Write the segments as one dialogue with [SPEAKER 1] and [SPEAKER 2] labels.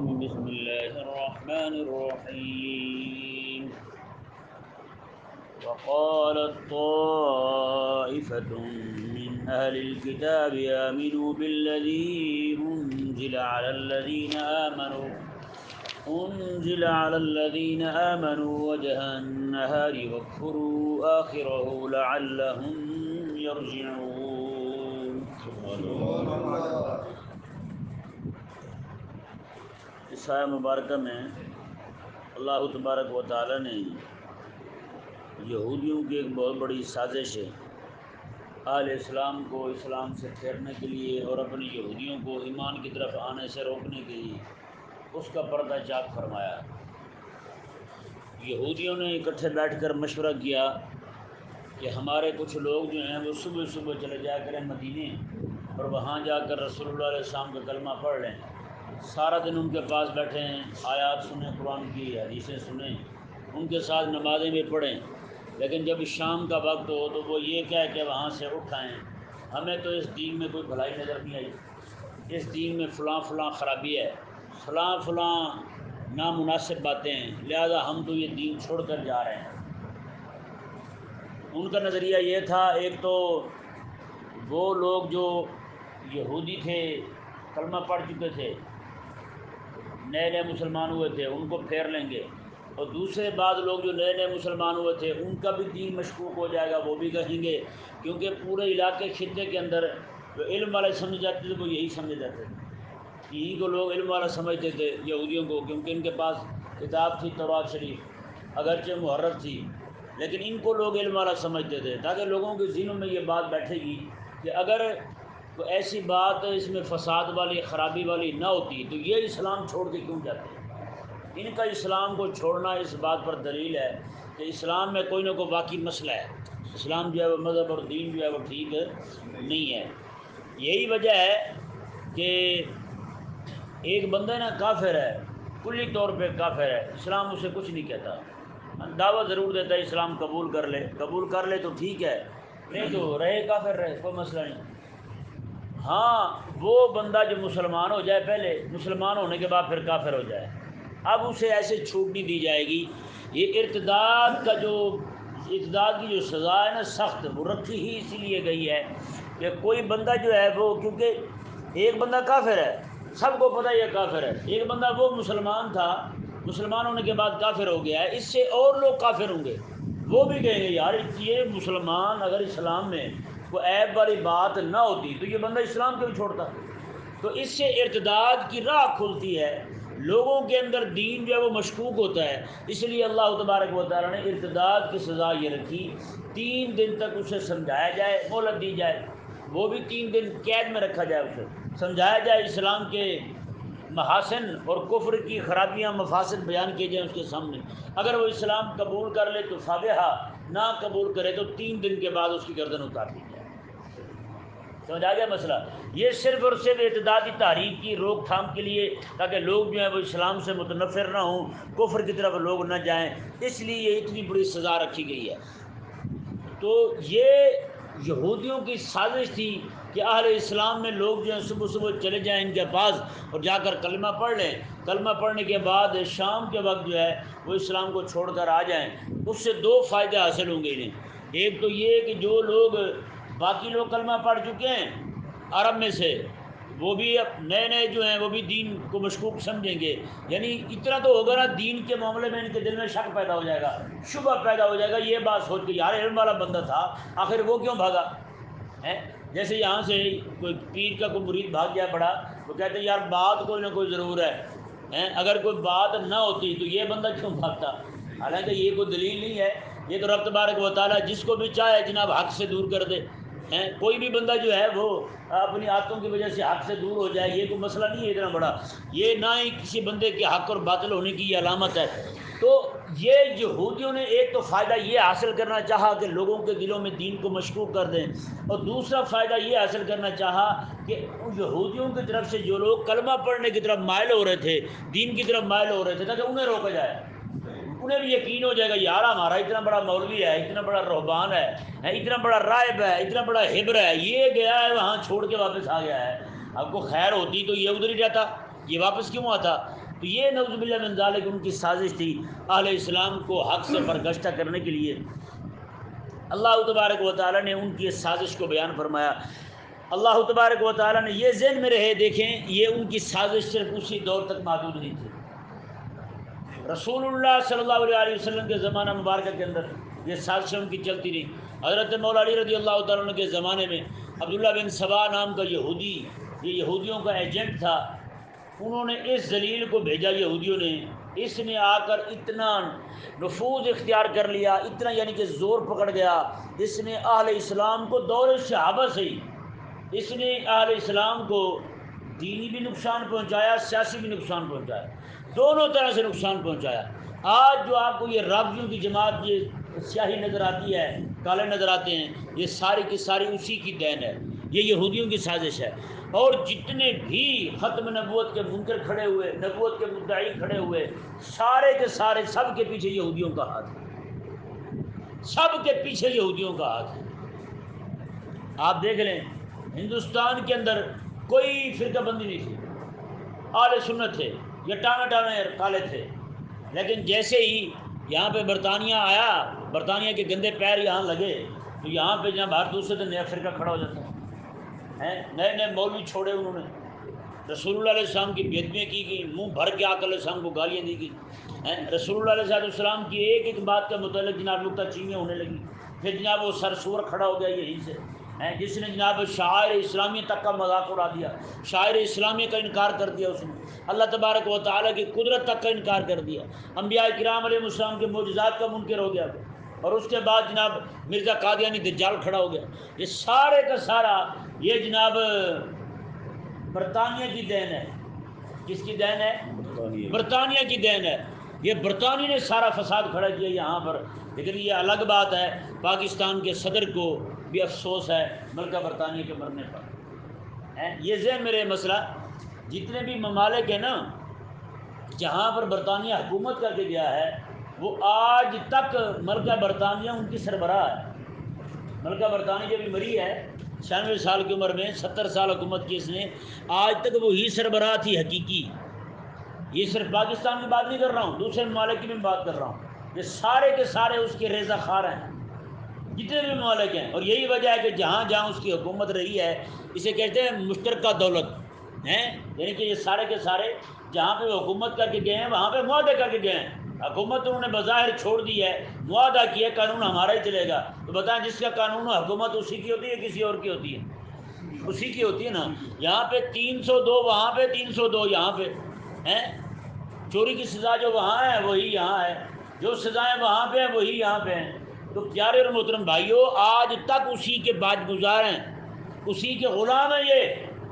[SPEAKER 1] بسم الله الرحمن الرحيم. وقالت طائفة من أهل الكتاب آمنوا بالذي أنزل على الذين آمنوا وجه النهار واكفروا آخره لعلهم يرجعون. اس آیہ مبارکہ میں اللہ تبارک و تعالی نے یہودیوں کی ایک بہت بڑی سازش ہے اہل اسلام کو اسلام سے پھیرنے کے لیے اور اپنی یہودیوں کو ایمان کی طرف آنے سے روکنے کے لیے اس کا پردہ چاک فرمایا۔ یہودیوں نے اکٹھے بیٹھ کر مشورہ کیا کہ ہمارے کچھ لوگ جو ہیں وہ صبح صبح چلے جایا کریں مدینے اور وہاں جا کر رسول اللہ علیہ السلام کا کلمہ پڑھ لیں، سارا دن ان کے پاس بیٹھیں، آیات سنیں، قرآن کی حدیثیں سنیں، ان کے ساتھ نمازیں بھی پڑھیں، لیکن جب شام کا وقت ہو تو وہ یہ کہہ کہ وہاں سے اٹھ آئیں ہمیں تو اس دین میں کوئی بھلائی نظر نہیں آئی، اس دین میں فلاں فلاں خرابی ہے، فلاں فلاں نامناسب باتیں ہیں، لہذا ہم تو یہ دین چھوڑ کر جا رہے ہیں۔ ان کا نظریہ یہ تھا، ایک تو وہ لوگ جو یہودی تھے، کلمہ پڑھ چکے تھے، نئے نئے مسلمان ہوئے تھے، ان کو پھیر لیں گے، اور دوسرے بعض لوگ جو نئے نئے مسلمان ہوئے تھے ان کا بھی دین مشکوک ہو جائے گا، وہ بھی کہیں گے، کیونکہ پورے علاقے خطے کے اندر جو علم والے سمجھے جاتے تھے وہ یہی سمجھے جاتے تھے، یہی کو لوگ علم والا سمجھتے تھے یہودیوں کو، کیونکہ ان کے پاس کتاب تھی تورات شریف، اگرچہ محرف تھی لیکن ان کو لوگ علم والا سمجھتے تھے، تاکہ لوگوں کے ذہنوں میں یہ بات بیٹھے گی کہ اگر کوئی ایسی بات اس میں فساد والی خرابی والی نہ ہوتی تو یہ اسلام چھوڑ کے کیوں جاتے ہیں۔ ان کا اسلام کو چھوڑنا اس بات پر دلیل ہے کہ اسلام میں کوئی نہ کوئی واقعی مسئلہ ہے، اسلام جو ہے وہ مذہب اور دین جو ہے وہ ٹھیک نہیں ہے۔ یہی وجہ ہے کہ ایک بندہ نا کافر ہے، کلی طور پہ کافر ہے، اسلام اسے کچھ نہیں کہتا، دعویٰ ضرور دیتا ہے اسلام قبول کر لے تو ٹھیک ہے، نہیں تو رہے کافر رہے، کوئی مسئلہ نہیں۔ ہاں وہ بندہ جو مسلمان ہو جائے، پہلے مسلمان ہونے کے بعد پھر کافر ہو جائے، اب اسے ایسے چھوٹ نہیں دی جائے گی۔ یہ ارتداد کی جو سزا ہے نا سخت، وہ رکھی ہی اسی لیے گئی ہے کہ کوئی بندہ جو ہے وہ، کیونکہ ایک بندہ کافر ہے، سب کو پتہ یہ کافر ہے، ایک بندہ وہ مسلمان تھا، مسلمان ہونے کے بعد کافر ہو گیا ہے، اس سے اور لوگ کافر ہوں گے، وہ بھی کہیں گے یار یہ مسلمان اگر اسلام میں کوئی عیب والی بات نہ ہوتی تو یہ بندہ اسلام کیوں چھوڑتا۔ تو اس سے ارتداد کی راہ کھلتی ہے، لوگوں کے اندر دین جو ہے وہ مشکوک ہوتا ہے، اس لیے اللہ تبارک و تعالیٰ نے ارتداد کی سزا یہ رکھی، 3 دن تک اسے سمجھایا جائے، مہلت دی جائے، وہ بھی 3 دن قید میں رکھا جائے، اسے سمجھایا جائے، اسلام کے محاسن اور کفر کی خرابیاں مفاسد بیان کیے جائیں اس کے سامنے، اگر وہ اسلام قبول کر لے تو فابہا، نہ قبول کرے تو 3 دن کے بعد اس کی گردن اتار دی جائے۔ سمجھ آ گیا مسئلہ؟ یہ صرف اور صرف ارتدادی تحریک کی روک تھام کے لیے، تاکہ لوگ جو ہیں وہ اسلام سے متنفر نہ ہوں، کفر کی طرف لوگ نہ جائیں، اس لیے یہ اتنی بڑی سزا رکھی گئی ہے۔ تو یہ یہودیوں کی سازش تھی کہ اہل اسلام میں لوگ جو ہیں صبح صبح چلے جائیں ان کے پاس اور جا کر کلمہ پڑھ لیں، کلمہ پڑھنے کے بعد شام کے وقت جو ہے وہ اسلام کو چھوڑ کر آ جائیں۔ اس سے 2 فائدے حاصل ہوں گے انہیں، ایک تو یہ کہ جو لوگ باقی لوگ کلمہ پڑھ چکے ہیں عرب میں سے، وہ بھی اب نئے نئے جو ہیں وہ بھی دین کو مشکوک سمجھیں گے، یعنی اتنا تو ہوگا نا دین کے معاملے میں ان کے دل میں شک پیدا ہو جائے گا، شبہ پیدا ہو جائے گا، یہ بات سوچ کے یار علم والا بندہ تھا آخر وہ کیوں بھاگا ہے۔ جیسے یہاں سے کوئی پیر کا کوئی مرید بھاگ گیا بڑا، وہ کہتے ہیں یار بات کوئی نہ کوئی ضرور ہے، اگر کوئی بات نہ ہوتی تو یہ بندہ کیوں بھاگتا، حالانکہ یہ کوئی دلیل نہیں ہے، یہ تو رب تبارک و تعالیٰ جس کو بھی چاہے جناب حق سے دور کر دے، کوئی بھی بندہ جو ہے وہ اپنی عادتوں کی وجہ سے حق سے دور ہو جائے، یہ کوئی مسئلہ نہیں ہے اتنا بڑا، یہ نہ ہی کسی بندے کے حق اور باطل ہونے کی یہ علامت ہے۔ تو یہ یہودیوں نے ایک تو فائدہ یہ حاصل کرنا چاہا کہ لوگوں کے دلوں میں دین کو مشکوک کر دیں، اور دوسرا فائدہ یہ حاصل کرنا چاہا کہ یہودیوں کی طرف سے جو لوگ کلمہ پڑھنے کی طرف مائل ہو رہے تھے، دین کی طرف مائل ہو رہے تھے، تاکہ انہیں روکا جائے، انہیں بھی یقین ہو جائے گا یار ہمارا اتنا بڑا مولوی ہے، اتنا بڑا رہبان ہے، اتنا بڑا راہب ہے، اتنا بڑا حبر ہے، یہ گیا ہے وہاں چھوڑ کے واپس آ گیا ہے، اب کو خیر ہوتی تو یہ ادھر ہی جاتا، یہ واپس کیوں آتا۔ تو یہ نعوذ باللہ من ذالک ان کی سازش تھی اہل اسلام کو حق سے برگشتہ کرنے کے لیے۔ اللہ تبارک و تعالیٰ نے ان کی اس سازش کو بیان فرمایا۔ اللہ تبارک و تعالیٰ نے یہ ذہن میں رہے، دیکھیں یہ ان کی سازش صرف اسی دور تک محدود نہیں تھی، رسول اللہ صلی اللہ علیہ وسلم کے زمانہ مبارکہ کے اندر یہ سازشیں ان کی چلتی رہی۔ حضرت مولا علی رضی اللہ تعالیٰ عنہ کے زمانے میں عبداللہ بن سبا نام کا یہودی، یہ یہودیوں کا ایجنٹ تھا، انہوں نے اس ذلیل کو بھیجا، یہودیوں نے، اس نے آ کر اتنا نفوذ اختیار کر لیا، اتنا یعنی کہ زور پکڑ گیا، اس نے اہل اسلام کو دور صحابہ سے ہی، اس نے اہل اسلام کو دینی بھی نقصان پہنچایا، سیاسی بھی نقصان پہنچایا، دونوں طرح سے نقصان پہنچایا۔ آج جو آپ کو یہ رافضیوں کی جماعت یہ سیاہی نظر آتی ہے، کالے نظر آتے ہیں، یہ ساری کی ساری اسی کی دین ہے، یہ یہودیوں کی سازش ہے۔ اور جتنے بھی ختم نبوت کے منکر کھڑے ہوئے، نبوت کے مدعی کھڑے ہوئے، سارے کے سارے سب کے پیچھے یہودیوں کا ہاتھ ہے، سب کے پیچھے یہودیوں کا ہاتھ ہے۔ آپ دیکھ لیں ہندوستان کے اندر کوئی فرقہ بندی نہیں تھی، اہل سنت تھے، یہ ٹانے کالے تھے، لیکن جیسے ہی یہاں پہ برطانیہ آیا، برطانیہ کے گندے پیر یہاں لگے، تو یہاں پہ جہاں بھارت دوسرے دن نیا فرقہ کھڑا ہو جاتا ہے، نئے نئے مولوی چھوڑے انہوں نے، رسول اللہ علیہ السلام کی بےدبیاں کی گئی، منہ بھر کے آقا علیہ السلام کو گالیاں دی گئی، رسول اللہ علیہ السلام کی ایک ایک بات کا متعلق جناب نکتہ چینیاں ہونے لگی، پھر جناب وہ سرسور کھڑا ہو گیا یہیں سے، جس نے جناب شاعر اسلامیہ تک کا مذاق اڑا دیا، شاعر اسلامیہ کا انکار کر دیا، اس نے اللہ تبارک و تعالیٰ کی قدرت تک کا انکار کر دیا، انبیاء کرام علیہ السلام کے معجزات کا منکر ہو گیا، اور اس کے بعد جناب مرزا قادیانی دجال کھڑا ہو گیا۔ یہ سارے کا سارا یہ جناب برطانیہ کی دین ہے۔ کس کی دین ہے؟ برطانیہ کی دین ہے۔ یہ برطانیہ نے سارا فساد کھڑا کیا یہاں پر، لیکن یہ الگ بات ہے، پاکستان کے صدر کو بھی افسوس ہے ملکہ برطانیہ کے مرنے پر۔ یہ ذہن میں رہے مسئلہ، جتنے بھی ممالک ہیں نا جہاں پر برطانیہ حکومت کر کے گیا ہے، وہ آج تک ملکہ برطانیہ ان کی سربراہ ہے۔ ملکہ برطانیہ جب مری ہے 96 سال کی عمر میں، 70 سال حکومت کی اس نے، آج تک وہی سربراہ تھی حقیقی۔ یہ صرف پاکستان کی بات نہیں کر رہا ہوں، دوسرے ممالک کی بھی بات کر رہا ہوں، یہ سارے کے سارے اس کے ریزہ خار ہیں، جتنے بھی ممالک ہیں۔ اور یہی وجہ ہے کہ جہاں جہاں اس کی حکومت رہی ہے، اسے کہتے ہیں مشترکہ دولت، یعنی کہ یہ سارے کے سارے جہاں پہ وہ حکومت کر کے گئے ہیں وہاں پہ معاہدے کر کے گئے ہیں۔ حکومت انہوں نے بظاہر چھوڑ دی ہے، معاہدہ کیا قانون ہمارا ہی چلے گا، تو بتائیں جس کا قانون حکومت اسی کی ہوتی ہے کسی اور کی ہوتی ہے؟ اسی کی ہوتی ہے نا۔ یہاں پہ 302 وہاں پہ 302 یہاں پہ، چوری کی سزا جو وہاں ہے وہی یہاں ہے، جو سزائیں وہاں پہ ہیں وہی یہاں پہ ہیں۔ تو پیارے اور محترم بھائیوں، آج تک اسی کے باج گزار ہیں، اسی کے غلام ہیں یہ،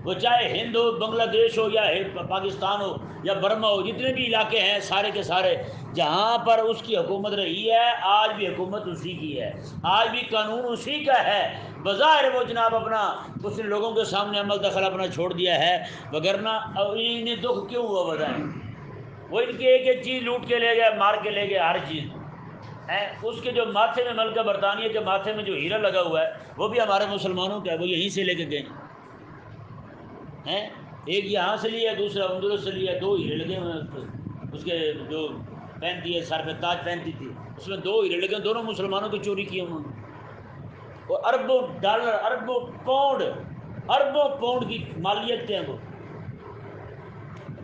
[SPEAKER 1] وہ چاہے ہند ہو، بنگلہ دیش ہو، یا پاکستان ہو، یا برما ہو، جتنے بھی علاقے ہیں سارے کے سارے جہاں پر اس کی حکومت رہی ہے، آج بھی حکومت اسی کی ہے، آج بھی قانون اسی کا ہے۔ بظاہر وہ جناب اپنا اس نے لوگوں کے سامنے عمل دخل اپنا چھوڑ دیا ہے، وگرنہ انہیں دکھ کیوں ہوا بتائیں؟ وہ ان کی ایک ایک چیز لوٹ کے لے گئے، مار کے لے گئے، ہر چیز۔ اس کے جو ماتھے میں، ملکہ برطانیہ کے ماتھے میں جو ہیرا لگا ہوا ہے وہ بھی ہمارے مسلمانوں کا ہے، وہ یہیں سے لے کے گئے ہیں، ایک یہاں سے لیا، دوسرا اندلس سے لیا، 2 ہیرے لگے ہوئے ہیں اس کے جو پہنتی ہے، سر پہ تاج پہنتی تھی، اس میں 2 ہیرے لگے، دونوں مسلمانوں کی چوری کی انہوں نے، اور اربوں ڈالر، اربوں پاؤنڈ کی مالیت کے ہیں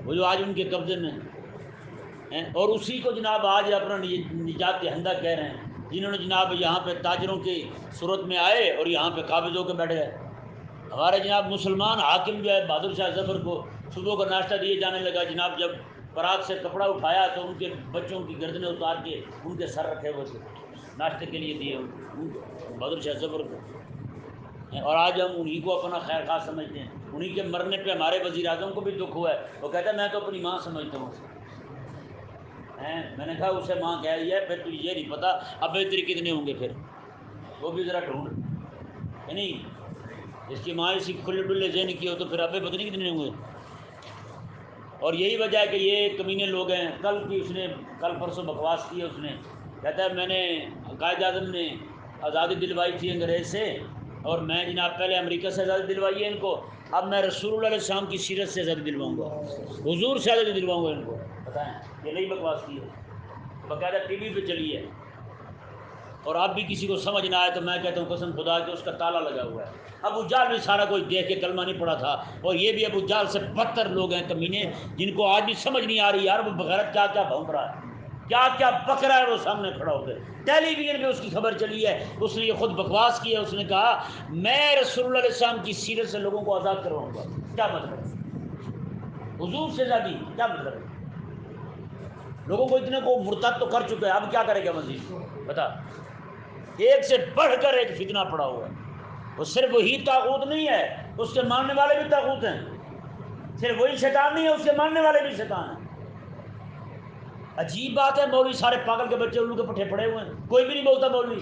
[SPEAKER 1] وہ جو آج ان کے قبضے میں ہیں، اور اسی کو جناب آج اپنا نجات دہندہ کہہ رہے ہیں، جنہوں نے جناب یہاں پہ تاجروں کی صورت میں آئے اور یہاں پہ قابض ہو کے بیٹھ گئے۔ ہمارے جناب مسلمان حاکم جو ہے بہادر شاہ ظفر کو صبح کا ناشتہ دیے جانے لگا، جناب جب پراگ سے کپڑا اٹھایا تو ان کے بچوں کی گردنیں اتار کے ان کے سر رکھے ہوئے تھے، ناشتے کے لیے دیے بہادر شاہ ظفر کو، اور آج ہم انہی کو اپنا خیر خواہ سمجھتے ہیں۔ انہی کے مرنے پہ ہمارے وزیر اعظم کو بھی دکھ ہوا ہے، وہ کہتا ہے میں تو اپنی ماں سمجھتا ہوں، میں نے کہا اسے ماں کہہ رہی ہے، پھر تو یہ نہیں پتا ابے تیرے کتنے ہوں گے، پھر وہ بھی ذرا ڈھونڈ، نہیں اس کی ماں اسی کھلے ڈلے ذہن کی ہو تو پھر ابے پتہ نہیں کتنے ہوں گے۔ اور یہی وجہ ہے کہ یہ کمینے لوگ ہیں۔ کل پرسوں بکواس کی ہے اس نے، کہتا ہے میں نے قائد اعظم نے آزادی دلوائی تھی انگریز سے، اور میں جناب پہلے امریکہ سے آزادی دلوائی ہے ان کو، اب میں رسول اللہ علیہ السلام کی سیرت سے آزادی دلواؤں گا، حضور سے آزادی دلواؤں گا ان کو۔ بتائیں، یہ نہیں بکواس کی ہے، باقاعدہ ٹی وی پہ چلی ہے، اور اب بھی کسی کو سمجھ نہ آئے تو میں کہتا ہوں قسم خدا کہ اس کا تالا لگا ہوا ہے۔ ابو جہل بھی سارا کوئی دیکھ کے کلمہ نہیں پڑا تھا، اور یہ بھی ابو جہل سے بدتر لوگ ہیں کمینے، جن کو آج بھی سمجھ نہیں آ رہی یار وہ بغیرت کیا کیا بھونک رہا ہے، کیا کیا بک رہا ہے وہ سامنے کھڑا ہو کے۔ ٹیلی ویژن پہ اس کی خبر چلی ہے، اس نے یہ خود بکواس کی ہے، اس نے کہا میں رسول اللہ علیہ السلام کی سیرت سے لوگوں کو آزاد کرواؤں گا۔ کیا مطلب ہے؟ حضور سے آزادی کیا مطلب ہے؟ لوگوں کو اتنے کو مرتد تو کر چکے ہیں، اب کیا کرے گا مزید؟ بتا، ایک سے بڑھ کر ایک فتنہ پڑا ہوا ہے۔ وہ صرف وہی طاغوت نہیں ہے، اس کے ماننے والے بھی طاغوت ہیں، صرف وہی شیطان نہیں ہے، اس کے ماننے والے بھی شیطان ہیں۔ عجیب بات ہے، مولوی سارے پاگل کے بچے ان کے پٹھے پڑے ہوئے ہیں، کوئی بھی نہیں بولتا مولوی۔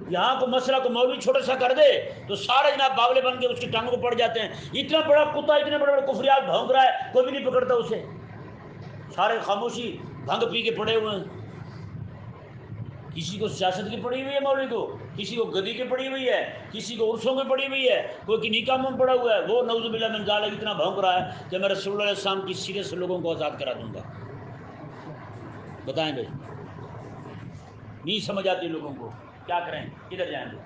[SPEAKER 1] یہاں کو مسئلہ کو مولوی چھوٹا سا کر دے تو سارے جناب باولے بن کے اس کی ٹانگوں کو پڑ جاتے ہیں۔ اتنا بڑا کتا اتنے بڑے بڑے کفریات بھونک رہا ہے، کوئی بھی نہیں پکڑتا اسے، سارے خاموشی بھنگ پی کے پڑے ہوئے ہیں۔ کسی کو سیاست کی پڑی ہوئی ہے مولوی کو، کسی کو گدی کی پڑی ہوئی ہے، کسی کو عرصوں کی پڑی ہوئی ہے، کوئی کنی کاموں میں پڑا ہوا ہے، وہ نعوذ باللہ من ذالک اتنا بھونک رہا ہے کہ میں رسول اللہ علیہ السلام کی سیرت سے لوگوں کو آزاد کرا دوں گا۔ بتائیں بھائی، نہیں سمجھ آتی لوگوں کو، کیا کریں، کدھر جائیں گے؟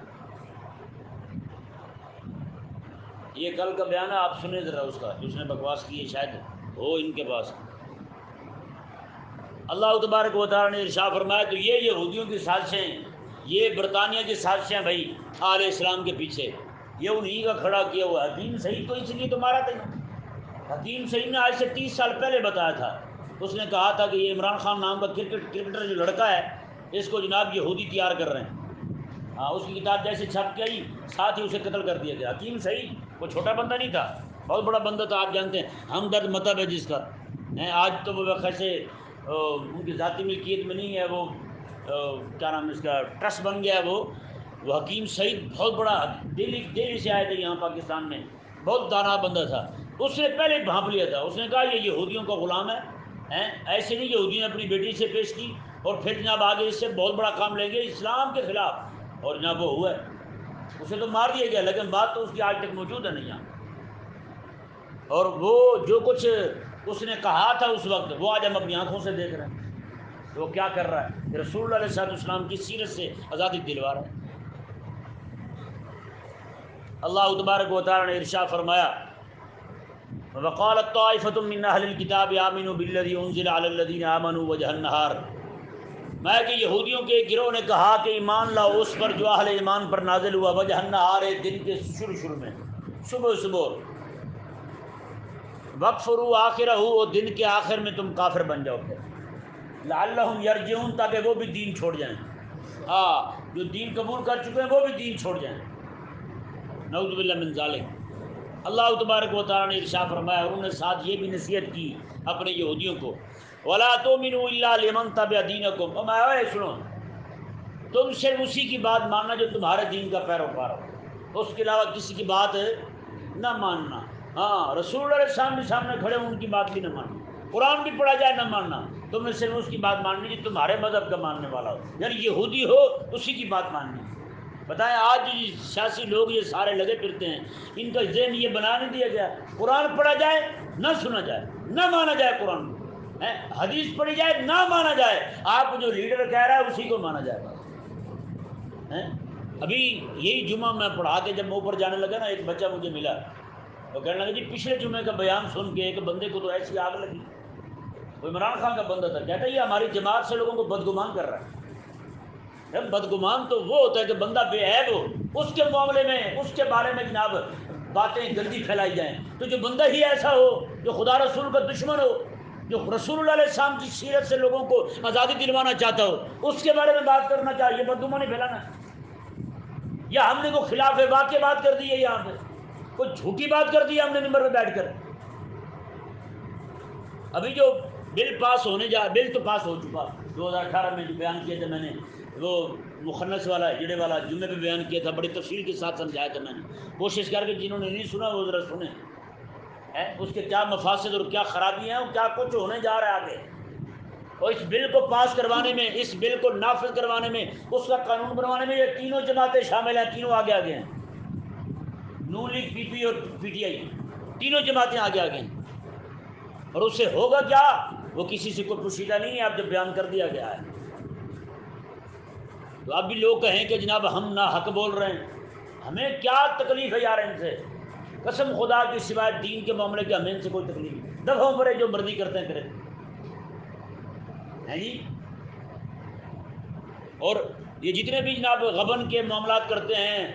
[SPEAKER 1] یہ کل کا بیان ہے، آپ سنیں ذرا اس کا، جس نے بکواس کی ہے شاید ہو ان کے پاس۔ اللہ تبارک و تعالیٰ نے ارشاد فرمایا تو یہ یہودیوں کی سازشیں، یہ برطانیہ کی سازشیں بھائی علیہ السلام کے پیچھے، یہ انہی کا کھڑا کیا ہوا۔ حکیم سعید تو اس لیے تو مارا تھا، حکیم سعید نے آج سے 30 سال پہلے بتایا تھا، اس نے کہا تھا کہ یہ عمران خان نام کا کرکٹر جو لڑکا ہے اس کو جناب یہودی تیار کر رہے ہیں۔ ہاں، اس کی کتاب جیسے چھپ کے آئی ساتھ ہی اسے قتل کر دیا گیا۔ حکیم سعید کوئی چھوٹا بندہ نہیں تھا، بہت بڑا بندہ تھا، آپ جانتے ہیں، ہمدرد مطب ہے جس کا، آج تو وہ خیسے ان کی ذاتی ملکیت میں نہیں ہے، وہ کیا نام ہے اس کا، ٹرسٹ بن گیا ہے وہ حکیم سعید بہت بڑا، دہلی سے آئے تھے یہاں پاکستان میں، بہت دانا بندہ تھا۔ اس نے پہلے بھانپ لیا تھا، اس نے کہا یہ یہودیوں کا غلام ہے، ایسے نہیں یہودیوں نے اپنی بیٹی سے پیش کی، اور پھر جناب آگے اس سے بہت بڑا کام لیں گے اسلام کے خلاف، اور جناب وہ ہوا ہے، اسے تو مار دیا گیا، لیکن بات تو اس کی آج تک موجود ہے نہیں یہاں۔ اور وہ جو کچھ اس نے کہا تھا اس وقت، وہ آج ہم اپنی آنکھوں سے دیکھ رہے ہیں کہ وہ کیا کر رہا ہے، کہ رسول اللہ علیہ السلام کی سیرت سے آزادی دلوا رہا ہے۔ اللہ تبارک و تعالی نے ارشاد فرمایا وقالت طائفة من اهل الكتاب آمنوا بالذي انزل على الذين آمنوا وجه النهار، میں کہ یہودیوں کے ایک گروہ نے کہا کہ ایمان لاؤ اس پر جو اہل ایمان پر نازل ہوا، وجہ النہار، دن کے شروع میں، صبح، وکفروا آخرہ، اور دن کے آخر میں تم کافر بن جاؤ، پھر لعلہم یرجعون، تاکہ وہ بھی دین چھوڑ جائیں، جو دین قبول کر چکے ہیں وہ بھی دین چھوڑ جائیں، نعوذ باللہ من ذالک۔ اللہ تبارک و تعالیٰ نے ارشاد فرمایا، اور انہوں نے ساتھ یہ بھی نصیحت کی اپنے یہودیوں کو، وَلَا تُؤْمِنُوا إِلَّا لِمَنْ تَبِعَ دِينَكُمْ، اور میں سنو، تم صرف اسی کی بات ماننا جو تمہارے دین کا پیروکار ہو، اس کے علاوہ کسی کی بات نہ ماننا۔ ہاں، رسول اللہ علیہ السلام بھی سامنے کھڑے ان کی بات بھی نہ ماننا، قرآن بھی پڑھا جائے نہ ماننا، تمہیں صرف اس کی بات ماننی جو تمہارے مذہب کا ماننے والا ہو، یعنی یہودی ہو اسی کی بات ماننی۔ بتائیں آج جو سیاسی لوگ یہ سارے لگے پھرتے ہیں، ان کا ذہن یہ بنا نہیں دیا گیا قرآن پڑھا جائے نہ سنا جائے، نہ مانا جائے، قرآن کو حدیث پڑھی جائے نہ مانا جائے، آپ کو جو لیڈر کہہ رہا ہے اسی کو مانا جائے گا۔ ابھی یہی جمعہ میں پڑھا کے جب میں اوپر جانے لگا نا، ایک بچہ مجھے ملا، وہ کہنے لگا جی پچھلے جمعے کا بیان سن کے ایک بندے کو تو ایسی آگ لگی، وہ عمران خان کا بندہ تھا، کہتا ہے یہ ہماری جماعت سے لوگوں کو بدگمان کر رہا ہے۔ بدگمان تو وہ ہوتا ہے کہ بندہ بے عیب ہو، اس کے معاملے میں اس کے بارے میں جناب باتیں گندی پھیلائی جائیں، تو جو بندہ ہی ایسا ہو جو خدا رسول کا دشمن ہو، جو رسول اللہ علیہ السلام کی سیرت سے لوگوں کو آزادی دلوانا چاہتا ہو، اس کے بارے میں بات کرنا چاہیے، بدگمانی پھیلانا، یا ہم نے کوئی خلاف واقع بات کر دی ہے، یہاں پہ کوئی جھوٹی بات کر دی ہے ہم نے ممبر پہ بیٹھ کر۔ ابھی جو بل پاس ہونے جا، بل تو پاس ہو چکا 2018 میں، جو بیان کیا تھا میں نے، وہ مخنث والا جڑے والا جمعے پہ بیان کیا تھا، بڑی تفصیل کے ساتھ سمجھایا تھا میں نے، کوشش کر کے جنہوں نے نہیں سنا وہ ذرا سنیں، اس کے کیا مفاسد اور کیا خرابیاں ہیں اور کیا کچھ ہونے جا رہا ہے آگے۔ اور اس بل کو پاس کروانے میں، اس بل کو نافذ کروانے میں، اس کا قانون بنوانے میں یہ تینوں جماعتیں شامل ہیں، تینوں آگے ہیں، نون لیگ، پی پی اور پی ٹی آئی، تینوں جماعتیں آگے ہیں۔ اور اس سے ہوگا کیا وہ کسی سے کوئی پوشیدہ نہیں ہے، اب جب بیان کر دیا گیا ہے تو اب بھی لوگ کہیں کہ جناب ہم نہ حق بول رہے ہیں، ہمیں کیا تکلیف ہے یار ان سے، قسم خدا کی سوائے دین کے معاملے کے ہمیں ان سے کوئی تکلیف نہیں، دفعوں پر جو مرضی کرتے ہیں کریں ہیں جی۔ اور یہ جتنے بھی جناب غبن کے معاملات کرتے ہیں،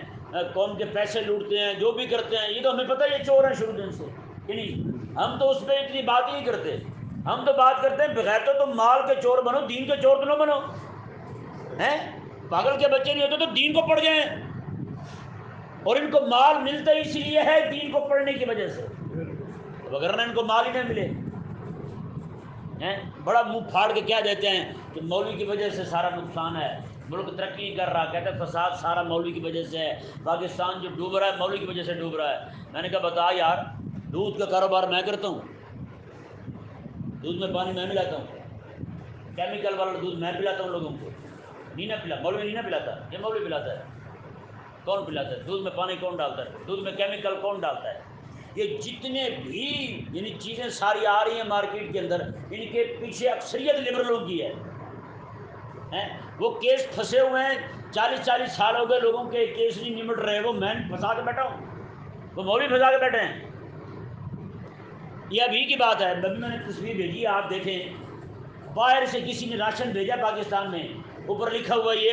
[SPEAKER 1] قوم کے پیسے لوٹتے ہیں، جو بھی کرتے ہیں، یہ تو ہمیں پتہ ہے یہ چور ہیں شروع دن سے کہ نہیں، ہم تو اس پہ اتنی بات ہی نہیں کرتے، ہم تو بات کرتے ہیں بغیر تو تم مال کے چور بنو، دین کے چور تو نہ بنو، ہیں پاگل کے بچے نہیں ہوتے تو دین کو پڑھ جائیں، اور ان کو مال ملتا اس لیے ہے دین کو پڑھنے کی وجہ سے، وگرنہ ان کو مال ہی نہ ملے، بڑا منہ پھاڑ کے کیا دیتے ہیں کہ مولوی کی وجہ سے سارا نقصان ہے، ملک ترقی نہیں کر رہا، کہتے ہیں فساد سارا مولوی کی وجہ سے ہے، پاکستان جو ڈوب رہا ہے مولوی کی وجہ سے ڈوب رہا ہے۔ میں نے کہا بتا یار، دودھ کا کاروبار میں کرتا ہوں، دودھ میں پانی میں ملاتا ہوں، کیمیکل والا دودھ میں پلاتا ہوں لوگوں کو، نہیں نہ پلا، مولوی نہیں نہ پلاتا، یہ مولوی پلاتا ہے، کون پلاتا ہے؟ دودھ میں پانی کون ڈالتا ہے؟ دودھ میں کیمیکل کون ڈالتا ہے؟ یہ جتنے بھی یعنی چیزیں ساری آ رہی ہیں مارکیٹ کے اندر، ان کے پیچھے اکثریت لبرلوں کی ہے، وہ کیس پھنسے ہوئے ہیں، 40 سال ہو گئے لوگوں کے کیس نہیں نمٹ رہے، وہ میں پھنسا کے بیٹھا ہوں، وہ مولوی پھنسا کے بیٹھے ہیں۔ یہ ابھی کی بات ہے، ابھی میں نے تصویر بھیجی، آپ دیکھیں، باہر سے کسی نے راشن بھیجا پاکستان میں، اوپر لکھا ہوا یہ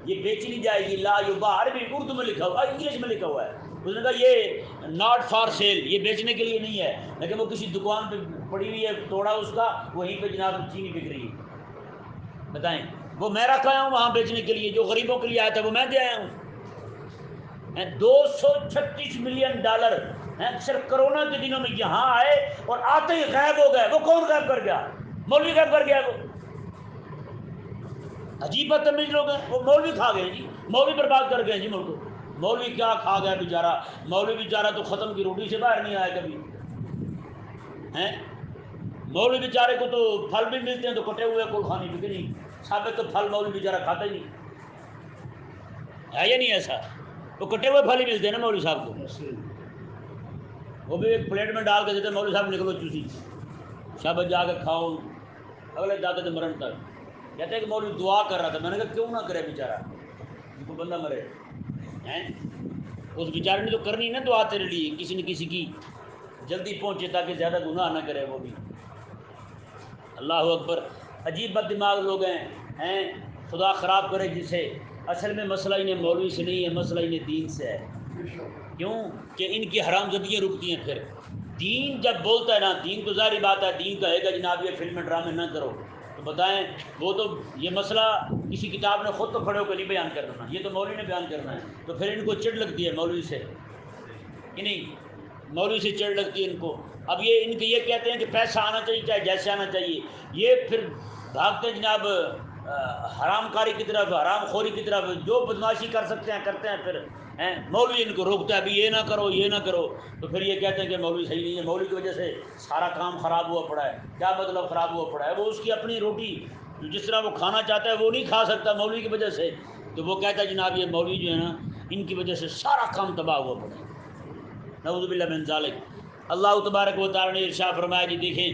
[SPEAKER 1] بیچی نہیں جائے گی، لا یباع، عربی اردو میں لکھا ہوا، انگلش میں لکھا ہوا ہے، اس نے کہا یہ ناٹ فار سیل، یہ بیچنے کے لیے نہیں ہے، لیکن وہ کسی دکان پہ پڑی ہوئی ہے، توڑا اس کا، وہیں پہ جناب چینی بک رہی ہے، بتائیں، وہ میں رکھا آیا ہوں وہاں بیچنے کے لیے، جو غریبوں کے لیے آیا تھا وہ میں دے آیا ہوں۔ $236 ملین صرف کرونا کے دنوں میں یہاں آئے اور آتے ہی غائب ہو گئے۔ وہ کون غائب کر گیا؟ مولوی غائب کر گیا۔ وہ عجیب بدتمیز لوگ ہیں، وہ مولوی کھا گئے جی، مولوی برباد کر گئے جی ملک کو۔ مولوی کیا کھا گیا بیچارہ، مولوی بیچارہ تو ختم کی روٹی سے باہر نہیں آیا کبھی ہیں۔ مولوی بیچارے کو تو پھل بھی ملتے ہیں تو کٹے ہوئے کول کھانے کیونکہ نہیں ثابت، تو پھل مولوی بیچارہ کھاتا ہی نہیں ہے، یا نہیں ایسا؟ وہ کٹے ہوئے پھل ہی ملتے ہیں نا مولوی صاحب کو، وہ بھی ایک پلیٹ میں ڈال کے دیتے ہیں، مولوی صاحب نکلو چوسی شابت جا کے کھاؤ، اگلے داتے تھے مرن تک۔ کہتے ہیں کہ مولوی دعا کر رہا تھا، میں نے کہا کیوں نہ کرے بیچارہ، ان کو بندہ مرے ہیں، اس بیچارے نے تو کرنی نا دعا تیرے لیے، کسی نہ کسی کی جلدی پہنچے تاکہ زیادہ گناہ نہ کرے وہ بھی۔ اللہ اکبر، عجیب بد دماغ لوگ ہیں، خدا خراب کرے جسے۔ اصل میں مسئلہ انہیں مولوی سے نہیں ہے، مسئلہ انہیں دین سے ہے۔ کیوں کہ ان کی حرام زدیاں رکتی ہیں۔ پھر دین جب بولتا ہے نا، دین تو ظاہری بات ہے، دین کہے گا جناب یہ فلم ڈرامے نہ کرو، تو بتائیں وہ تو یہ مسئلہ کسی کتاب نے خود تو کھڑے ہو کے نہیں بیان کرنا، یہ تو مولوی نے بیان کرنا ہے، تو پھر ان کو چڑ لگتی ہے مولوی سے کہ نہیں، مولوی سے چڑ لگتی ہے ان کو۔ اب یہ ان کے یہ کہتے ہیں کہ پیسہ آنا چاہیے چاہے جیسے آنا چاہیے، یہ پھر بھاگتے ہیں جناب حرام کاری کی طرف، حرام خوری کی طرف، جو بدماشی کر سکتے ہیں کرتے ہیں۔ پھر مولوی ان کو روکتا ہے ابھی یہ نہ کرو یہ نہ کرو، تو پھر یہ کہتے ہیں کہ مولوی صحیح نہیں ہے، مولوی کی وجہ سے سارا کام خراب ہوا پڑا ہے۔ کیا مطلب خراب ہوا پڑا ہے؟ وہ اس کی اپنی روٹی جس طرح وہ کھانا چاہتا ہے وہ نہیں کھا سکتا مولوی کی وجہ سے، تو وہ کہتا ہے جناب یہ مولوی جو ہے نا ان کی وجہ سے سارا کام تباہ ہوا پڑا ہے، نعوذ باللہ من ذالک۔ اللہ تبارک و تعالی نے ارشاد فرمایا جی دیکھیں،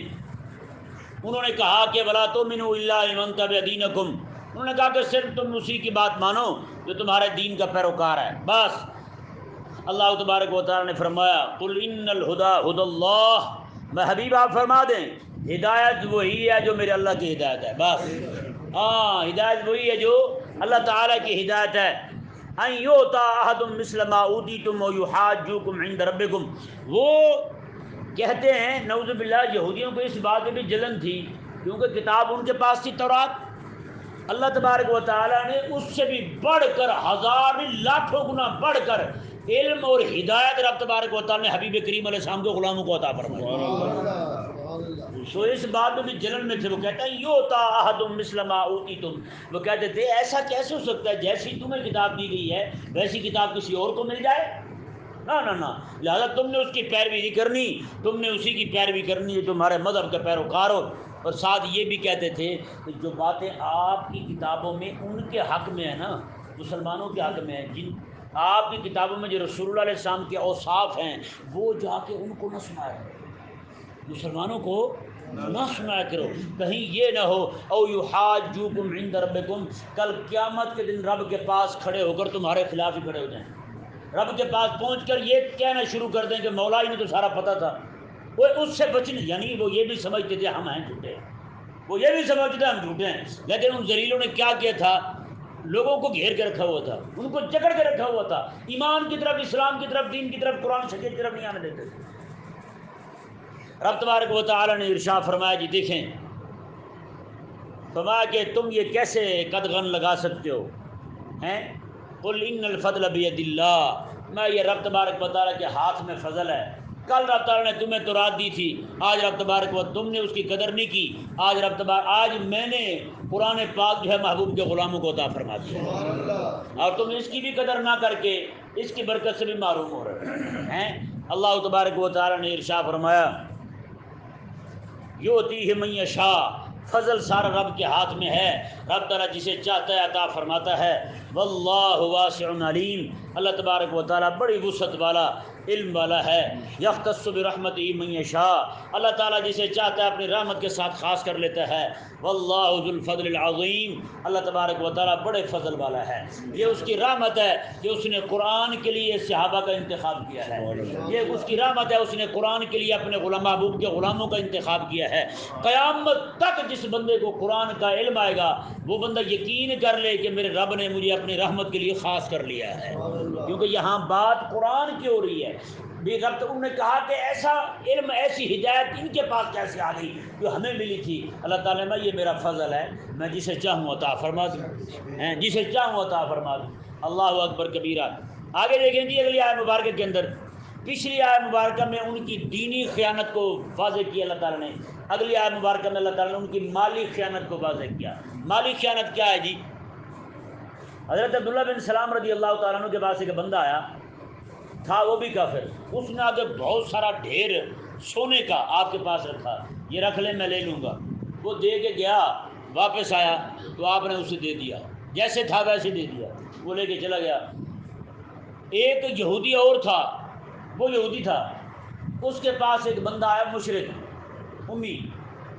[SPEAKER 1] انہوں نے کہا کہ ولا تؤمنوا الا لمن تبع دینکم، انہوں نے کہا کہ صرف تم اسی کی بات مانو جو تمہارے دین کا پیروکار ہے، بس۔ اللہ تبارک و تعالی نے فرمایا قل ان الہدی ھدی اللہ، میں حبیب آپ فرما دیں ہدایت وہی ہے جو میرے اللہ کی ہدایت ہے، بس۔ ہاں ہدایت وہی ہے جو اللہ تعالیٰ کی ہدایت ہے۔ ان یؤتی احد مثل ما اوتیتم ویحاجوکم عند ربکم، وہ کہتے ہیں نعوذ باللہ یہودیوں کو اس بات میں بھی جلن تھی کیونکہ کتاب ان کے پاس تھی تورات، اللہ تبارک و تعالیٰ نے اس سے بھی بڑھ کر ہزار لاکھوں گنا بڑھ کر علم اور ہدایت رب تبارک و تعالیٰ نے حبیب کریم علیہ السلام کو غلاموں کو عطا فرمائی۔ تو اس بات میں بھی جلن میں تھے، وہ کہتا ہے یؤتی احد مثل ما اوتیتم، وہ کہتے تھے ایسا کیسے ہو سکتا ہے جیسی تمہیں کتاب دی گئی ہے ویسی کتاب کسی اور کو مل جائے، نہ، لہذا تم نے اس کی پیروی نہیں کرنی، تم نے اسی کی پیروی کرنی ہے تمہارے مذہب کے پیروکار ہو۔ اور ساتھ یہ بھی کہتے تھے کہ جو باتیں آپ کی کتابوں میں ان کے حق میں ہیں نا، مسلمانوں کے حق میں ہیں، جن آپ کی کتابوں میں جو رسول اللہ علیہ السلام کے اوصاف ہیں وہ جا کے ان کو نہ سنایا کرو، مسلمانوں کو نہ سنایا کرو، کہیں یہ نہ ہو او یحاجوکم عند ربکم، کل قیامت کے دن رب کے پاس کھڑے ہو کر تمہارے خلاف ہی کھڑے ہو جائیں، رب کے پاس پہنچ کر یہ کہنا شروع کر دیں کہ مولا ہی نے تو سارا پتہ تھا۔ وہ اس سے بچنے، یعنی وہ یہ بھی سمجھتے تھے ہم ہیں جھوٹے، وہ یہ بھی سمجھتے تھے ہم جھوٹے ہیں، لیکن ان ذلیلوں نے کیا کیا تھا، لوگوں کو گھیر کے رکھا ہوا تھا، ان کو جکڑ کے رکھا ہوا تھا، ایمان کی طرف، اسلام کی طرف، دین کی طرف، قرآن شریعت کی طرف نہیں آنے دیتے تھے۔ رب تبارک و تعالی نے ارشاد فرمایا، جی دیکھیں، فرمایا کہ تم یہ کیسے قدغن لگا سکتے ہو ہیں، قل ان الفضل بید اللہ، میں یہ رب تبارک و تعالی کے ہاتھ میں فضل ہے۔ کل رب تعالی نے تمہیں تورات دی تھی، آج رب تبارک و تم نے اس کی قدر نہیں کی، آج میں نے قرآن پاک جو ہے محبوب کے غلاموں کو عطا فرما دیا، اور تم اس کی بھی قدر نہ کر کے اس کی برکت سے بھی محروم ہو رہے ہیں۔ اللہ تبارک و تعالی نے ارشاد فرمایا، یؤتیہ من یشاء، فضل سارا رب کے ہاتھ میں ہے، رب تعالیٰ جسے چاہتا ہے عطا فرماتا ہے، واللہ واسع علیم، اللہ تبارک و تعالیٰ بڑی وسعت والا، علم والا ہے، یختص برحمتہ من یشاء، اللہ تعالیٰ جسے چاہتا ہے اپنی رحمت کے ساتھ خاص کر لیتا ہے، واللہ ذو الفضل العظیم، اللہ تبارک و تعالیٰ بڑے فضل والا ہے۔ یہ اس کی رحمت ہے کہ اس نے قرآن کے لیے صحابہ کا انتخاب کیا ہے، یہ اس کی رحمت ہے اس نے قرآن کے لیے اپنے غلام محبوب کے غلاموں کا انتخاب کیا ہے۔ قیامت تک جس بندے کو قرآن کا علم آئے گا وہ بندہ یقین کر لے کہ میرے رب نے مجھے اپنی رحمت کے لیے خاص کر لیا ہے، کیونکہ یہاں بات قرآن کی ہو رہی ہے۔ بھی رب تو انہوں نے کہا کہ ایسا علم، ایسی ہدایت ان کے پاس کیسے آ گئی جو ہمیں ملی تھی؟ اللہ تعالیٰ نے، یہ میرا فضل ہے، میں جسے چاہوں عطا فرما دوں، جسے چاہوں عطا فرما دوں۔ اللہ اکبر کبیرہ۔ آگے دیکھیں جی اگلی آیت مبارکہ کے اندر، پچھلی آیت مبارکہ میں ان کی دینی خیانت کو واضح کیا اللہ تعالیٰ نے، اگلی آیت مبارکہ میں اللہ تعالیٰ نے ان کی مالی خیانت کو واضح کیا۔ مالی خیانت کیا ہے جی؟ حضرت عبداللہ بن سلام رضی اللہ تعالیٰ عنہ کے پاس ایک بندہ آیا تھا، وہ بھی کافر، اس نے آگے بہت سارا ڈھیر سونے کا آپ کے پاس رکھا، یہ رکھ لیں میں لے لوں گا۔ وہ دے کے گیا، واپس آیا تو آپ نے اسے دے دیا، جیسے تھا ویسے دے دیا، وہ لے کے چلا گیا۔ ایک یہودی اور تھا، وہ یہودی تھا، اس کے پاس ایک بندہ آیا مشرک امی،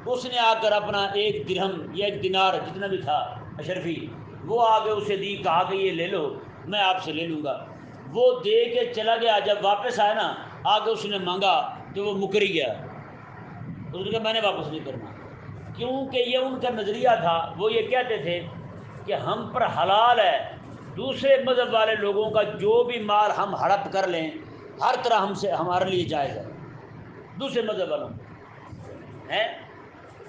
[SPEAKER 1] اس نے آ کر اپنا ایک درہم یا ایک دینار جتنا بھی تھا اشرفی، وہ آگے اسے دی، کہا کہ یہ لے لو، میں آپ سے لے لوں گا۔ وہ دے کے چلا گیا، جب واپس آیا نا آگے اس نے مانگا تو وہ مکری گیا، اس نے کہا میں نے واپس نہیں کرنا، کیونکہ یہ ان کا نظریہ تھا، وہ یہ کہتے تھے کہ ہم پر حلال ہے دوسرے مذہب والے لوگوں کا جو بھی مال ہم ہڑپ کر لیں، ہر طرح ہم سے ہمارے لیے جائز ہے، دوسرے مذہب والوں ہیں۔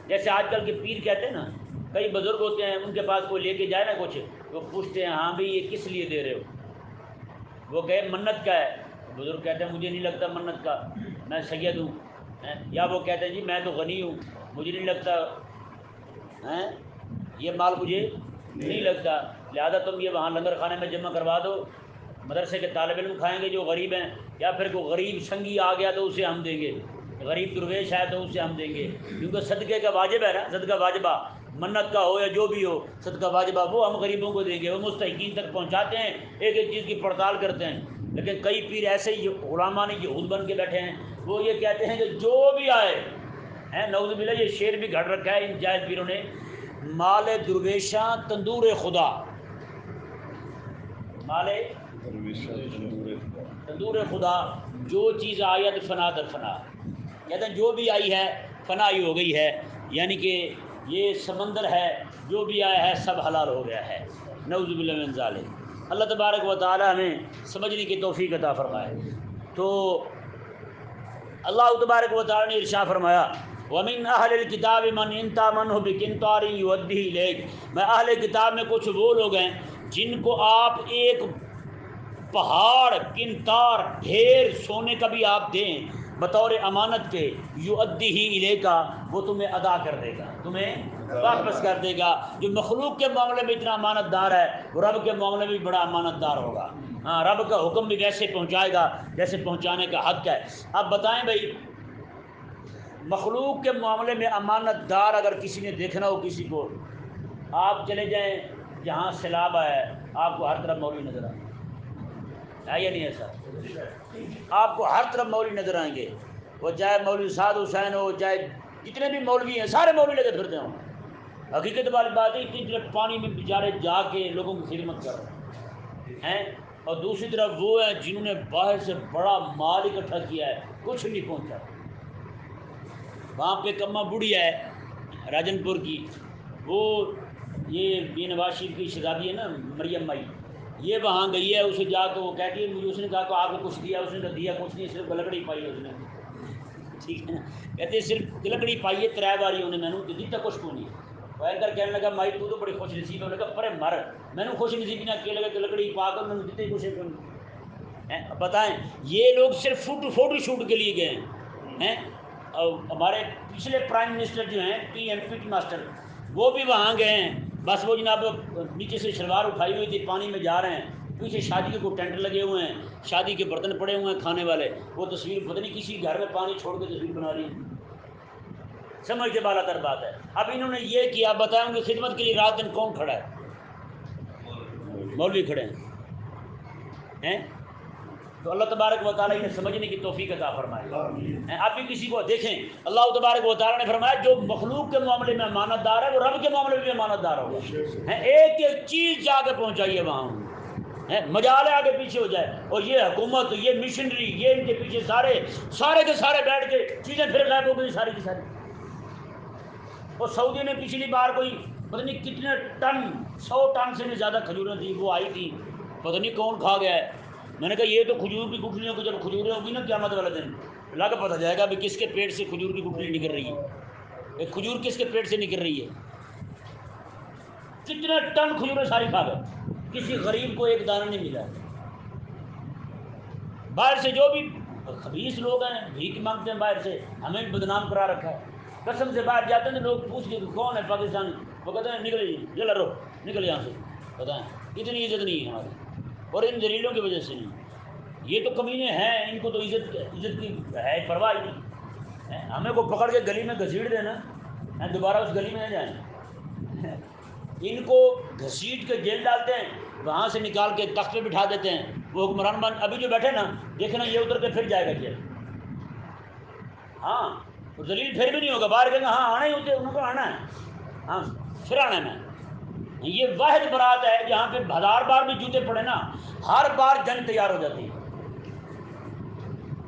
[SPEAKER 1] جیسے آج کل کے پیر کہتے ہیں نا، کئی بزرگ ہوتے ہیں ان کے پاس کوئی لے کے جائے نا کچھ، وہ پوچھتے ہیں ہاں بھی یہ کس لیے دے رہے ہو؟ وہ کہے منت کا ہے، بزرگ کہتے ہیں مجھے نہیں لگتا منت کا، میں سید ہوں، یا وہ کہتے ہیں جی میں تو غنی ہوں، مجھے نہیں لگتا یہ مال مجھے نہیں لگتا، لہذا تم یہ وہاں لنگر خانے میں جمع کروا دو، مدرسے کے طالب علم کھائیں گے جو غریب ہیں، یا پھر کوئی غریب سنگی آ گیا تو اسے ہم دیں گے، غریب درویش ہے تو اسے ہم دیں گے، کیونکہ صدقے کا واجب ہے نا، صدقہ واجبہ، منت کا ہو یا جو بھی ہو صدقہ واجبہ وہ ہم غریبوں کو دیں گے، وہ مستحقین تک پہنچاتے ہیں، ایک ایک چیز کی پڑتال کرتے ہیں۔ لیکن کئی پیر ایسے ہی علماء یہود بن کے بیٹھے ہیں، وہ یہ کہتے ہیں کہ جو بھی آئے ہیں، نعوذ باللہ یہ شعر بھی گھڑ رکھا ہے ان جائز پیروں نے، مال درویشاں تندور خدا، مال تندور خدا، جو چیز آیت فنا در فنا، کہتے ہیں جو بھی آئی ہے فنا ہی ہو گئی ہے، یعنی کہ یہ سمندر ہے، جو بھی آیا ہے سب حلال ہو گیا ہے، نعوذ باللہ من ذالک۔ اللہ تبارک و تعالی ہمیں سمجھنے کی توفیق عطا فرمائے۔ تو اللہ تبارک و تعالی نے ارشاد فرمایا، وَمِنْ أَهْلِ الْكِتَابِ مَنْ إِنْ تَأْمَنْهُ بِقِنْطَارٍ يُؤَدِّهِ إِلَيْكَ، میں اہل کتاب میں کچھ وہ لوگ ہیں جن کو آپ ایک پہاڑ، قنطار، ڈھیر سونے کا بھی آپ دیں بطور امانت کے، یؤدیہ الیکا، وہ تمہیں ادا کر دے گا، تمہیں واپس کر دے گا۔ جو مخلوق کے معاملے میں اتنا امانت دار ہے وہ رب کے معاملے میں بھی بڑا امانت دار ہوگا، ہاں رب کا حکم بھی ویسے پہنچائے گا جیسے پہنچانے کا حق ہے۔ اب بتائیں بھائی، مخلوق کے معاملے میں امانت دار اگر کسی نے دیکھنا ہو کسی کو، آپ چلے جائیں جہاں سیلاب آیا ہے، آپ کو ہر طرف مولوی نظر آئیں گے، ہے یا نہیں ایسا؟ آپ کو ہر طرف مولوی نظر آئیں گے، وہ چاہے مولوی سعد حسین ہو، چاہے جتنے بھی مولوی ہیں سارے مولوی لگے پھرتے ہیں. حقیقت والی بات ہے اتنی طرف پانی میں بیچارے جا کے لوگوں کی خدمت کر رہے ہیں. اور دوسری طرف وہ ہیں جنہوں نے باہر سے بڑا مال اکٹھا کیا ہے, کچھ نہیں پہنچا. وہاں پہ کما بڑھیا ہے راجن پور کی, وہ یہ بے نواز شریف کی شہزادی ہے نا مریم مائی, یہ وہاں گئی ہے. اسے جا کے وہ کہتی ہے مجھے, اس نے کہا کہ آپ نے کچھ دیا, اس نے کہا دیا کچھ نہیں, صرف گلکڑی پائی اس نے. ٹھیک ہے نا, کہتے صرف گلکڑی پائی ہے, 3 باری انہیں میں نے دیتا کچھ کو نہیں. کر کہنے لگا مائی تو بڑی خوش نصیب ہے. لگا پرے مر, میں نے خوش نصیبی نہ کیا, لگا کہ لکڑی پا کر میں نے دیتے کچھ نہیں. بتائیں یہ لوگ صرف فوٹو شوٹ کے لیے گئے ہیں. اور ہمارے پچھلے پرائم منسٹر جو ہیں P M P T master, وہ بھی وہاں گئے ہیں. بس وہ جناب نیچے سے شلوار اٹھائی ہوئی تھی, پانی میں جا رہے ہیں, پیچھے شادی کے کوئی ٹینٹ لگے ہوئے ہیں, شادی کے برتن پڑے ہوئے ہیں کھانے والے, وہ تصویر پتہ نہیں کسی گھر میں پانی چھوڑ کے تصویر بنا رہی ہے. سمجھ کے بالا تر بات ہے. اب انہوں نے یہ کیا, بتائیں ان کی خدمت کے لیے رات دن کون کھڑا ہے؟ مولوی کھڑے ہیں. تو اللہ تبارک و تعالیٰ انہیں سمجھنے کی توفیق عطا فرمائے. آپ بھی کسی کو دیکھیں, اللہ تبارک و تعالیٰ نے فرمایا جو مخلوق کے معاملے میں امانت دار ہے وہ رب کے معاملے میں بھی امانت دار ہوگا. ایک ایک چیز جا کے پہنچائیے وہاں, مجالے آگے پیچھے ہو جائے. اور یہ حکومت, یہ مشنری, یہ ان کے پیچھے سارے کے سارے بیٹھ کے چیزیں پھر غائب ہو گئی ساری کی ساری. اور سعودی نے پچھلی بار کوئی پتہ نہیں کتنے ٹن, 100 ٹن سے بھی زیادہ کھجوریں تھیں, وہ آئی تھی, پتہ نہیں کون کھا گیا ہے. میں نے کہا یہ تو کھجور کی گٹھلیوں کو جب کھجوریں ہوگی نا قیامت والے دن, اللہ کا پتہ جائے گا بھی کس کے پیٹ سے کھجور کی گٹھلی نکل رہی ہے, ایک کھجور کس کے پیٹ سے نکل رہی ہے. کتنے ٹن کھجوریں ساری کھا گئے, کسی غریب کو ایک دانہ نہیں ملا. باہر سے جو بھی خبیث لوگ ہیں بھیک مانگتے ہیں, باہر سے ہمیں بدنام کرا رکھا ہے. قسم سے باہر جاتے ہیں لوگ پوچھ کے کون ہے پاکستانی, وہ کہتے ہیں نکل جی رو نکل یہاں سے. بتائیں اتنی عزت نہیں ہے ہماری, اور ان دلیلوں کی وجہ سے نہیں. یہ تو کمینے ہیں, ان کو تو عزت کی ہے پرواہ نہیں. ہمیں کو پکڑ کے گلی میں گھسیٹ دینا, دوبارہ اس گلی میں نہ جائیں. ان کو گھسیٹ کے جیل ڈالتے ہیں, وہاں سے نکال کے تخت پہ بٹھا دیتے ہیں. وہ حکمران مان ابھی جو بیٹھے نا, دیکھنا یہ اتر کے پھر جائے گا جیل. ہاں دلیل پھر بھی نہیں ہوگا, باہر کہیں گے ہاں آنا ہی ہوتے, ان کو آنا ہے, ہاں پھر آنا ہے. میں یہ واحد برات ہے جہاں پہ 1000 بار بھی جوتے پڑے نا, ہر بار جنگ تیار ہو جاتی ہے.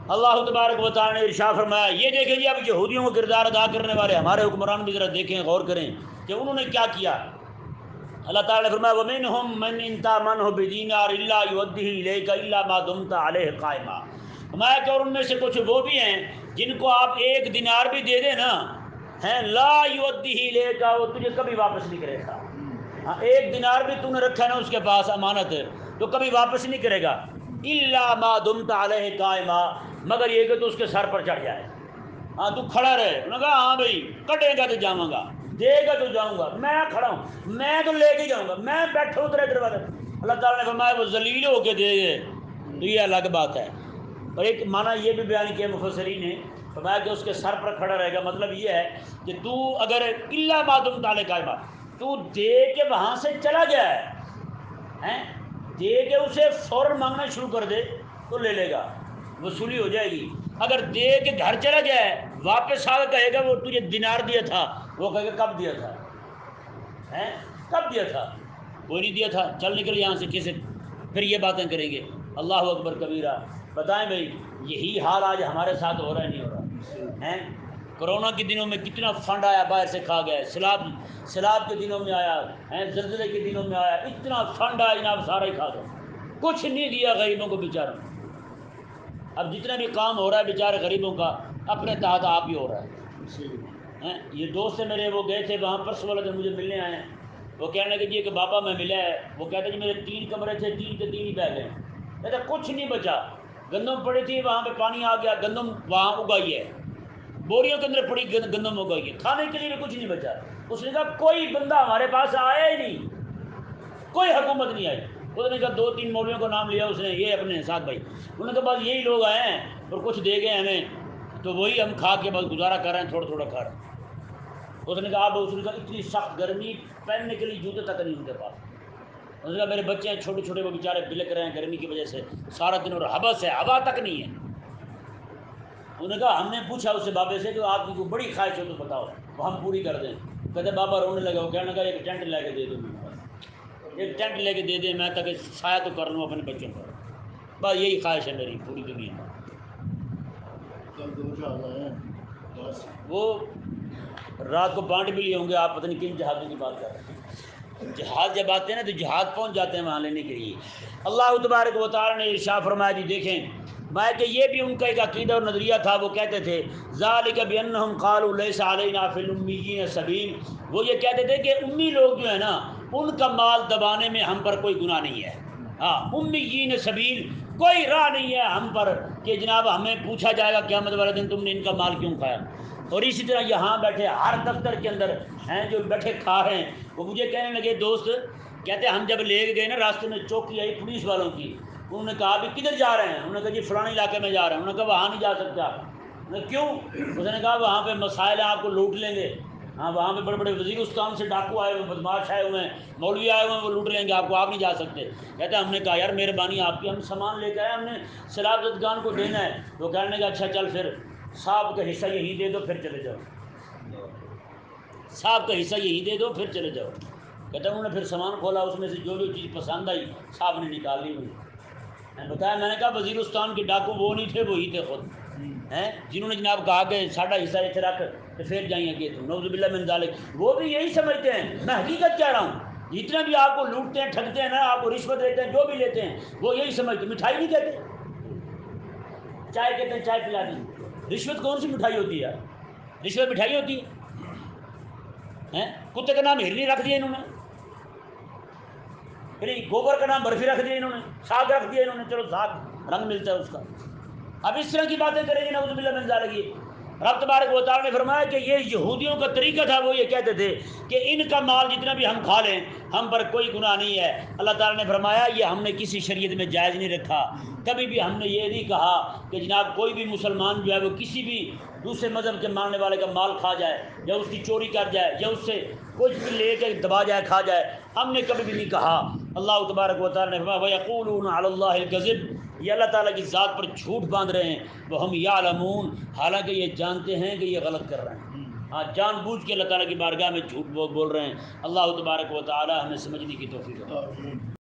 [SPEAKER 1] اللہ تبارک و تعالی نے ارشاد فرمایا, یہ دیکھیں جی اب یہودیوں کو کردار ادا کرنے والے ہمارے حکمران بھی ذرا دیکھیں, غور کریں کہ انہوں نے کیا کیا. اللہ تعالی نے فرمایا وَمِنْهُمْ مَنْ إِنْ تَأْمَنْهُ بِدِينَارٍ لَا يُؤَدِّهُ إِلَيْكَ إِلَّا مَا دُمْتَ عَلَيْهِ قَائِمًا. فرمایا کہ اور ان میں سے کچھ وہ بھی ہیں جن کو آپ 1 دینار بھی دے دیں نا, لا يُؤَدِّهُ إِلَيْكَ, وہ تجھے کبھی واپس نہیں کرے گا. ہاں 1 دینار بھی تو نے رکھا نا اس کے پاس امانت, تو کبھی واپس نہیں کرے گا. إِلَّا مَا دُمْتَ عَلَيْهِ قَائِمًا, مگر یہ کہ تو اس کے سر پر چڑھ جائے. ہاں تو کھڑا رہے. انہوں نے کہا ہاں بھائی کٹے گا تو جاؤں گا, دے گا تو جاؤں گا, میں کھڑا ہوں, میں تو لے کے جاؤں گا, میں بیٹھا ہوں تیرے دروازے. اللہ تعالیٰ نے فرمایا وہ ذلیل ہو کے دے گے تو یہ الگ بات ہے. اور ایک معنی یہ بھی بیان کیا مفسرین نے, فرمایا کہ اس کے سر پر کھڑا رہے گا, مطلب یہ ہے کہ تو اگر الا ما دمت علیہ قائما, تو دے کے وہاں سے چلا گیا ہے, دے کے اسے فوراً مانگنا شروع کر دے تو لے لے گا, وصولی ہو جائے گی. اگر دے کے گھر چلا گیا ہے, واپس آ کے کہے گا وہ تجھے دینار دیا تھا, وہ کہے گا کب دیا تھا, کب دیا تھا, کوئی نہیں دیا تھا, چل نکل یہاں سے. کیسے پھر یہ باتیں کریں گے. اللہ اکبر کبیرہ. بتائیں بھائی یہی حال آج ہمارے ساتھ ہو رہا ہے نہیں ہو رہا؟ کرونا کے دنوں میں کتنا فنڈ آیا باہر سے کھا گیا, سیلاب کے دنوں میں آیا, زلزلے کے دنوں میں آیا, اتنا فنڈ آیا جناب سارا ہی کھا گیا, کچھ نہیں دیا غریبوں کو بیچاروں. اب جتنا بھی کام ہو رہا ہے بیچارے غریبوں کا اپنے تحت آپ ہی ہو رہا ہے. یہ دوست سے میرے وہ گئے تھے وہاں, پرسوں والے دن مجھے ملنے آئے ہیں, وہ کہنے لگے جی کہ بابا میں ملا ہے, وہ کہتے جی میرے 3 کمرے تھے, 3 کے 3 ہی بہ گئے. کہتے کچھ نہیں بچا, گندم پڑی تھی وہاں پہ پانی آ گیا, گندم وہاں اگائی ہے, بوریوں کے اندر پڑی گندم اگائی ہے, کھانے کے لیے بھی کچھ نہیں بچا. اس نے کہا کوئی بندہ ہمارے پاس آیا ہی نہیں, کوئی حکومت نہیں آئی. اس نے کہا 2-3 مولویوں کا نام لیا اس نے, یہ اپنے ساتھ بھائی, انہوں نے کہا بس یہی لوگ آئے ہیں اور کچھ دے گئے ہمیں, تو وہی ہم کھا کے بس گزارا کر رہے ہیں, تھوڑا تھوڑا کھا رہے ہیں. اس نے کہا اس نے کہا اتنی سخت گرمی, پہننے کے لیے جوتے تک نہیں ان کے پاس. اس نے کہا میرے بچے ہیں چھوٹے چھوٹے, وہ بیچارے بلک رہے ہیں گرمی کی وجہ سے سارا دن, اور حبس ہے, ہوا تک نہیں ہے. انہوں نے کہا ہم نے پوچھا اس سے بابے سے کہ آپ کی کوئی بڑی خواہش ہو تو بتاؤ وہ ہم پوری کر دیں. کہتے بابا رونے لگا. وہ کہنے لگا ایک ٹینٹ لے کے دے دو میرے پاس, ایک ٹینٹ لے کے دے دیں میں تاکہ سایہ تو کر لوں اپنے بچوں پر. بس یہی خواہش ہے میری پوری دنیا میں. وہ رات کو بانٹ بھی لیے ہوں گے. آپ پتہ نہیں کن جہازوں کی بات کر رہے ہیں. جہاز جب آتے ہیں نا تو جہاز پہنچ جاتے ہیں وہاں لینے کے لیے. اللہ تبارک و تعالی نے ارشاد فرمایا جی دیکھیں میں کہ یہ بھی ان کا ایک عقیدہ اور نظریہ تھا. وہ کہتے تھے ذالک بانہم قالوا لیس علینا فی الامیین سبیل. وہ یہ کہتے تھے کہ امی لوگ جو ہے نا ان کا مال دبانے میں ہم پر کوئی گناہ نہیں ہے. ہاں امیین سبیل, کوئی راہ نہیں ہے ہم پر کہ جناب ہمیں پوچھا جائے گا قیامت والے دن تم نے ان کا مال کیوں کھایا. اور اسی طرح یہاں بیٹھے ہر دفتر کے اندر ہیں جو بیٹھے کھا رہے ہیں. وہ مجھے کہنے لگے دوست کہتے ہم جب لے گئے نا راستے میں چوکی آئی پولیس والوں کی. انہوں نے کہا بھی کدھر جا رہے ہیں؟ انہوں نے کہا جی فلانے علاقے میں جا رہے ہیں. انہوں نے کہا وہاں نہیں جا سکتے آپ. انہوں نے کیوں؟ اس نے کہا وہاں پہ مسائل ہیں آپ کو لوٹ لیں گے. ہاں وہاں پہ بڑے بڑے وزیرستان سے ڈاکو آئے ہوئے, بدماش آئے ہوئے ہیں, مولوی آئے ہوئے ہیں, وہ لوٹ لیں گے آپ کو, آپ نہیں جا سکتے. کہتے ہیں ہم نے کہا یار مہربانی آپ کی, ہم سامان لے کے آئے, ہم نے سیلاب زدگان کو دینا ہے. وہ کہنے کا اچھا چل پھر صاحب کا حصہ یہی دے دو پھر چلے جاؤ, صاحب کا حصہ یہی دے دو پھر چلے جاؤ. کہتے ہیں انہوں نے پھر سامان کھولا, اس میں سے جو جو چیز پسند آئی صاحب نے نکال لی. میں بتایا میں نے کہا وزیرستان کے ڈاکو وہ نہیں تھے وہی تھے خود ہیں جنہوں نے جناب کہا کہ ساڈا حصہ اتنے رکھ تو پھر جائیں گے. تو نعوذ باللہ من ذالک, وہ بھی یہی سمجھتے ہیں. میں حقیقت کہہ رہا ہوں جتنے بھی آپ کو لوٹتے ہیں ٹھگتے ہیں نا, آپ کو رشوت دیتے ہیں, جو بھی لیتے ہیں وہ یہی سمجھتے ہیں. مٹھائی نہیں کہتے, چائے کہتے ہیں چائے پلا دی. رشوت کون سی مٹھائی ہوتی ہے؟ رشوت مٹھائی ہوتی ہے؟ کتے کا نام ہرنی رکھ دیا انہوں نے, گوبر کا نام برفی رکھ دیا انہوں نے, ساگ رکھ دیا انہوں نے. چلو ساگ رنگ ملتا ہے اس کا. اب اس طرح کی باتیں کریں گے نعوذ باللہ من ذالک. رب تبارک و تعالی نے فرمایا کہ یہ یہودیوں کا طریقہ تھا. وہ یہ کہتے تھے کہ ان کا مال جتنا بھی ہم کھا لیں ہم پر کوئی گناہ نہیں ہے. اللہ تعالی نے فرمایا یہ ہم نے کسی شریعت میں جائز نہیں رکھا. کبھی بھی ہم نے یہ نہیں کہا کہ جناب کوئی بھی مسلمان جو ہے وہ کسی بھی دوسرے مذہب کے ماننے والے کا مال کھا جائے یا اس کی چوری کر جائے یا اس سے کچھ بھی لے کے دبا جائے کھا جائے. ہم نے کبھی بھی نہیں کہا. اللہ تبارک و تعالی نے فرمایا وَيَقُولُونَ عَلَى اللَّهِ الْكَذِبَ, یہ اللہ تعالیٰ کی ذات پر جھوٹ باندھ رہے ہیں. وَهُمْ يَعْلَمُونَ, حالانکہ یہ جانتے ہیں کہ یہ غلط کر رہے ہیں. ہاں جان بوجھ کے اللہ تعالیٰ کی بارگاہ میں جھوٹ بول رہے ہیں. اللہ تبارک و تعالی ہمیں سمجھنے کی توفیق عطا فرمائے.